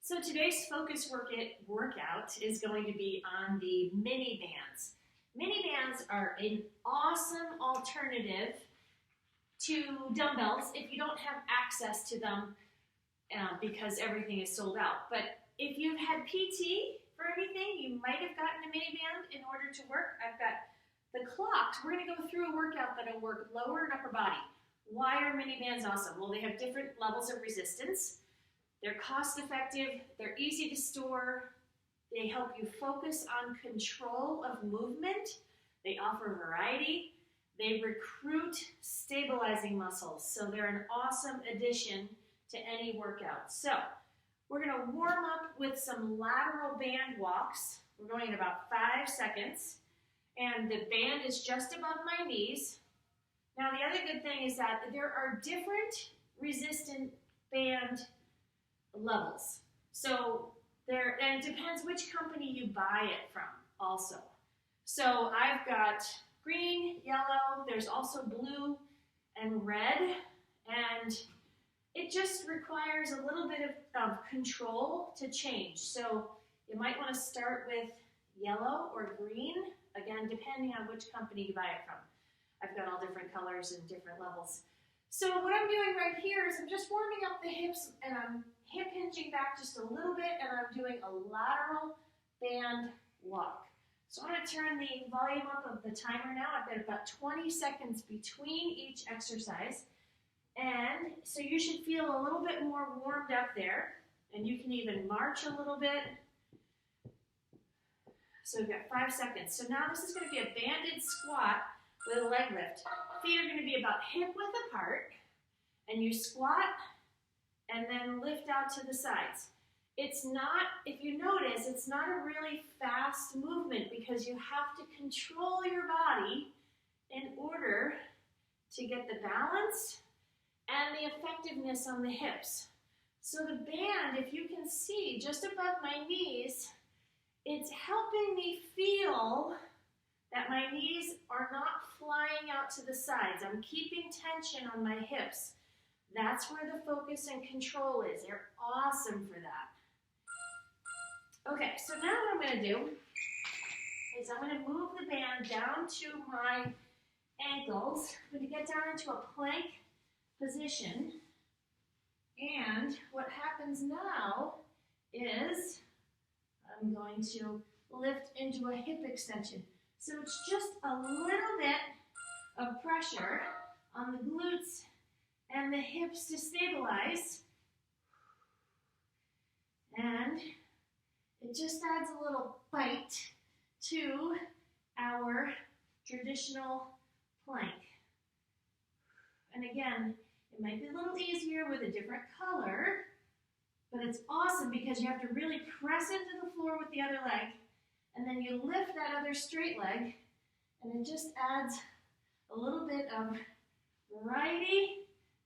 So today's focus workout is going to be on the mini bands. Mini bands are an awesome alternative to dumbbells if you don't have access to them because everything is sold out. But if you've had PT for anything, you might have gotten a mini band in order to work. I've got the clocks. We're going to go through a workout that'll work lower and upper body. Why are mini bands awesome? Well, they have different levels of resistance. They're cost effective, they're easy to store, they help you focus on control of movement, they offer variety, they recruit stabilizing muscles, so they're an awesome addition to any workout. So, we're going to warm up with some lateral band walks. We're going in about 5 seconds, and the band is just above my knees. Now, the other good thing is that there are different resistant band levels. So and it depends which company you buy it from also. So I've got green, yellow, there's also blue and red, and it just requires a little bit of control to change. So you might want to start with yellow or green, again, depending on which company you buy it from. I've got all different colors and different levels. So what I'm doing right here is I'm just warming up the hips, and I'm hip hinging back just a little bit, and I'm doing a lateral band walk. So I'm going to turn the volume up of the timer now. I've got about 20 seconds between each exercise. And so you should feel a little bit more warmed up there. And you can even march a little bit. So we've got 5 seconds. So now this is going to be a banded squat with a leg lift. Feet are going to be about hip width apart. And you squat and then lift out to the sides. It's not, if you notice, it's not a really fast movement because you have to control your body in order to get the balance and the effectiveness on the hips. So the band, if you can see, just above my knees, it's helping me feel that my knees are not flying out to the sides. I'm keeping tension on my hips. That's where the focus and control is. They're awesome for that. Okay, so now what I'm going to do is I'm going to move the band down to my ankles. I'm going to get down into a plank position. And what happens now is I'm going to lift into a hip extension. So it's just a little bit of pressure on the glutes and the hips to stabilize. And it just adds a little bite to our traditional plank. And again, it might be a little easier with a different color, but it's awesome because you have to really press into the floor with the other leg, and then you lift that other straight leg, and it just adds a little bit of variety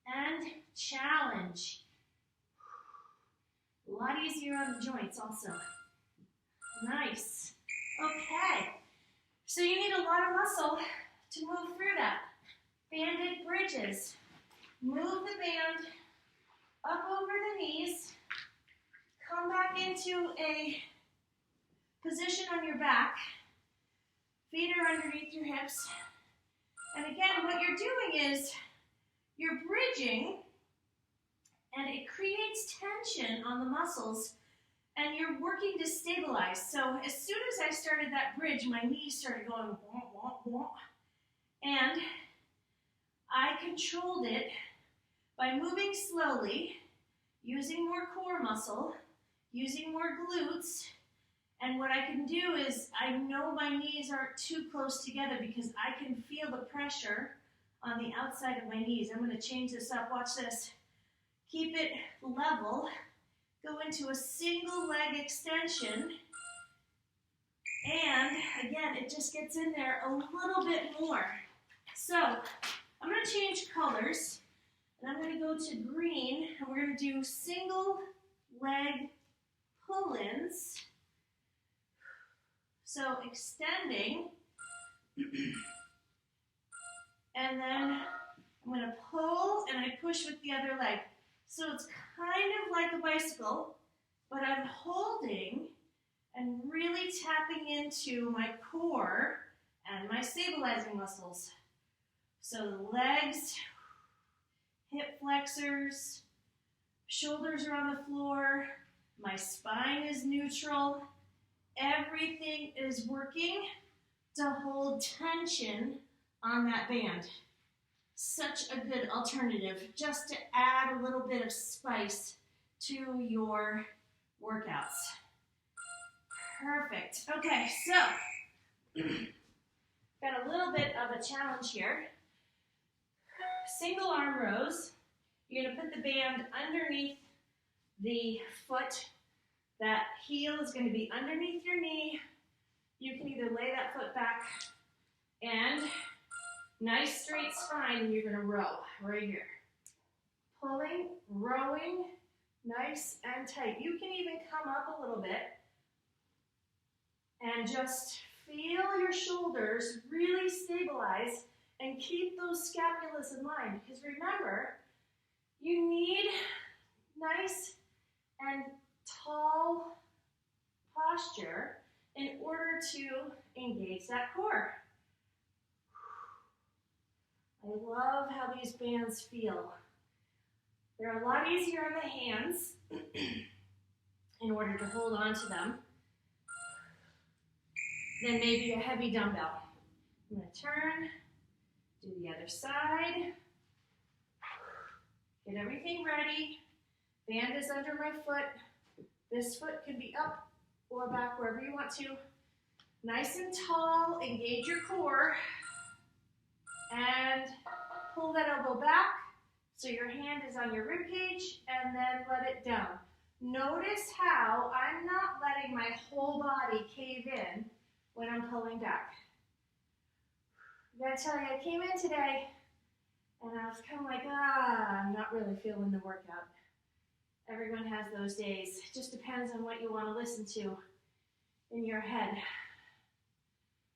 and challenge. A lot easier on the joints also. Nice. Okay. So you need a lot of muscle to move through that. Banded bridges. Move the band up over the knees. Come back into a position on your back. Feet are underneath your hips. And again, what you're doing is you're bridging, and it creates tension on the muscles, and you're working to stabilize. So as soon as I started that bridge, my knees started going womp, womp, womp. And I controlled it by moving slowly, using more core muscle, using more glutes. And what I can do is I know my knees aren't too close together because I can feel the pressure on the outside of my knees. I'm going to change this up. Watch this. Keep it level. Go into a single leg extension. And again, it just gets in there a little bit more. So I'm going to change colors. And I'm going to go to green. And we're going to do single leg pull-ins. So extending. And then I'm going to pull and I push with the other leg. So it's kind of like a bicycle, but I'm holding and really tapping into my core and my stabilizing muscles. So the legs, hip flexors, shoulders are on the floor, my spine is neutral. Everything is working to hold tension on that band. Such a good alternative just to add a little bit of spice to your workouts. Perfect. Okay, so got a little bit of a challenge here. Single arm rows. You're going to put the band underneath the foot. That heel is going to be underneath your knee. You can either lay that foot back and nice straight spine, and you're going to row right here. Pulling, rowing, nice and tight. You can even come up a little bit and just feel your shoulders really stabilize and keep those scapulas in line. Because remember, you need nice and tall posture in order to engage that core. I love how these bands feel. They're a lot easier on the hands in order to hold on to them than maybe a heavy dumbbell. I'm going to turn, do the other side, get everything ready. Band is under my foot. This foot can be up or back, wherever you want to. Nice and tall, engage your core, and pull that elbow back so your hand is on your rib cage, and then let it down. Notice how I'm not letting my whole body cave in when I'm pulling back. I gotta tell you, I came in today and I was kind of like, I'm not really feeling the workout. Everyone has those days. It just depends on what you want to listen to in your head.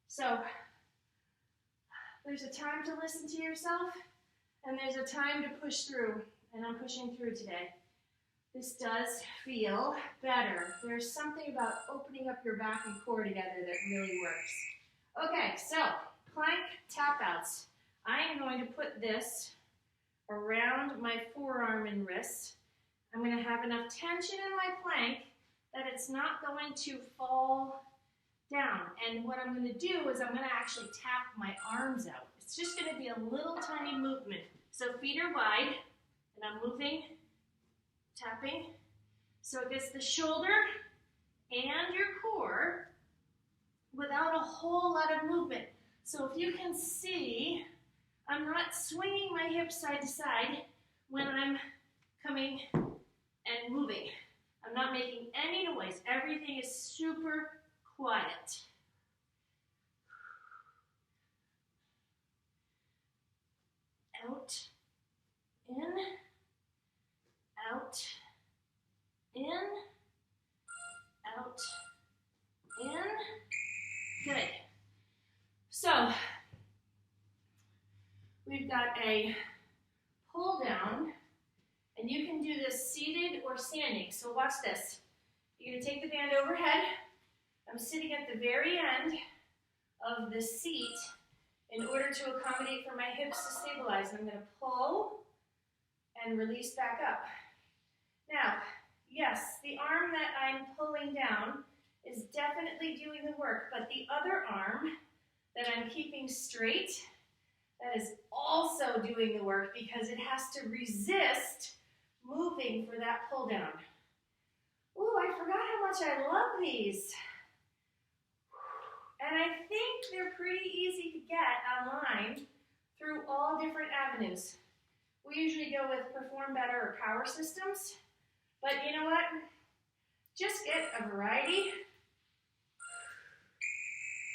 So, there's a time to listen to yourself, and there's a time to push through, and I'm pushing through today. This does feel better. There's something about opening up your back and core together that really works. Okay, so plank tap outs. I am going to put this around my forearm and wrist. I'm going to have enough tension in my plank that it's not going to fall down. And what I'm going to do is I'm going to actually tap my arms out. It's just going to be a little tiny movement. So feet are wide, and I'm moving, tapping. So it gets the shoulder and your core without a whole lot of movement. So if you can see, I'm not swinging my hips side to side when I'm coming and moving. I'm not making any noise. Everything is super quiet. Out, in, out, in, out, in. Good. So, we've got a pull down, and you can do this seated or standing. So watch this. You're going to take the band overhead. I'm sitting at the very end of the seat in order to accommodate for my hips to stabilize. I'm going to pull and release back up. Now, yes, the arm that I'm pulling down is definitely doing the work, but the other arm that I'm keeping straight, that is also doing the work because it has to resist moving for that pull down. Ooh, I forgot how much I love these. And I think they're pretty easy to get online through all different avenues. We usually go with Perform Better or Power Systems, but you know what? Just get a variety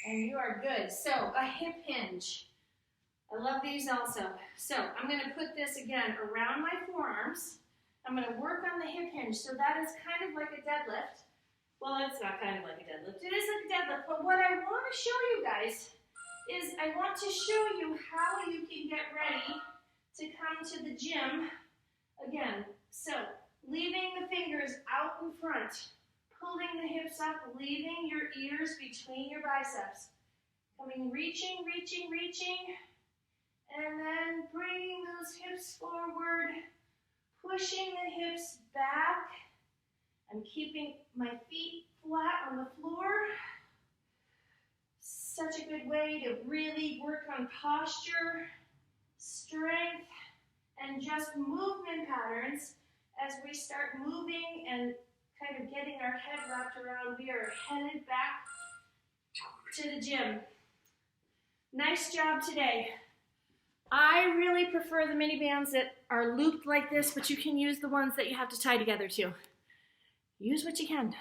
and you are good. So a hip hinge. I love these also. So I'm going to put this again around my forearms. I'm going to work on the hip hinge. So that is kind of like a deadlift. Well, it's not kind of like a deadlift. It is like a deadlift. But what I want to show you guys is I want to show you how you can get ready to come to the gym again. So leaving the fingers out in front, pulling the hips up, leaving your ears between your biceps. Coming, reaching, reaching, reaching, and then bringing those hips forward, pushing the hips back. I'm keeping my feet flat on the floor. Such a good way to really work on posture, strength, and just movement patterns as we start moving and kind of getting our head wrapped around. We are headed back to the gym. Nice job today. I really prefer the mini bands that are looped like this, but you can use the ones that you have to tie together too. Use what you can.